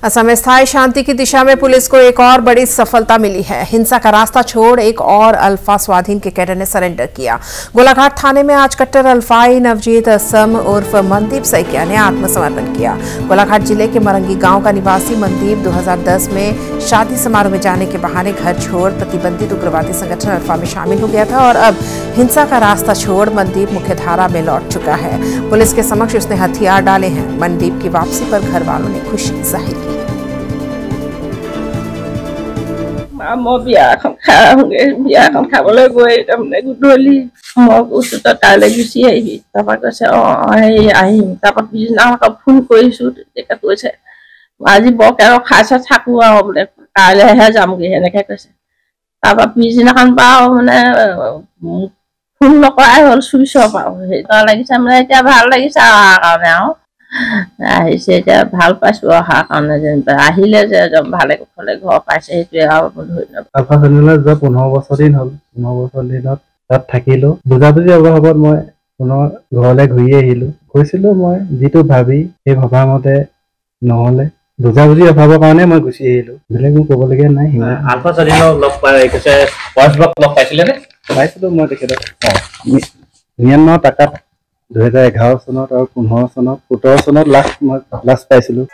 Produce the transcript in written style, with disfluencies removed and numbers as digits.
असम में स्थायी शांति की दिशा में पुलिस को एक और बड़ी सफलता मिली है। हिंसा का रास्ता छोड़ एक और अल्फा स्वाधीन के कैडर ने सरेंडर किया। गोलाघाट थाने में आज कट्टर अल्फाई नवजीत असम उर्फ मनदीप सैकिया ने आत्मसमर्पण किया। गोलाघाट जिले के मरंगी गांव का निवासी मनदीप 2010 में शादी समारोह में जाने के बहाने घर छोड़ प्रतिबंधित उग्रवादी संगठन अल्फा में शामिल हो गया था और अब हिंसा का रास्ता छोड़ मनदीप मुख्यधारा में लौट चुका है। पुलिस के समक्ष उसने हथियार डाले हैं। मनदीप की वापसी पर घर वालों ने खुशी जाहिर की। खाবলৈ গৈ তাৰমানে গুদলি মোক ওচৰত তালৈ গুচি আহিবি তাৰপৰা কৈছে আহিম তাৰপৰা পিছদিনাখন ফোন কৰিছোঁ তেতিয়া কৈছে আজি বৰকে আৰু খাইছে থাকোঁ আৰু বোলে কাইলৈহে যামগৈ সেনেকৈ কৈছে তাৰপৰা পিছদিনাখন বাৰু মানে ফোন নকৰাই হ'ল চুইচ অফ আৰু সেইটো লাগিছে মানে এতিয়া ভাল লাগিছে অহাৰ কাৰণে আৰু আহিছে এতিয়া ভাল পাইছোঁ অহাৰ কাৰণে যেনিবা আহিলে যে ভালে কুশলে ঘৰ পাইছে সেইটোৱে আৰু ধন্যবাদ। আলফা চেনেলত যোৱা 15 বছৰ দিন হ'ল। 15 বছৰ দিনত তাত থাকিলোঁ। বুজাবুজি অভাৱত মই পুনৰ ঘৰলৈ ঘূৰি আহিলোঁ। কৈছিলোঁ মই যিটো ভাবি সেই ভবা মতে নহ'লে বুজাবুজি অভাৱৰ কাৰণে মই গুচি আহিলোঁ। বেলেগ মোৰ ক'বলগীয়া নাই। আলফা চেনেলত লগ পাইছিলেনে? পাইছিলোঁ মই তেখেতক ম্যানমাৰ টাকাত 2011 চনত আৰু 15 চনত 17 চনত লাষ্ট পাইছিলোঁ।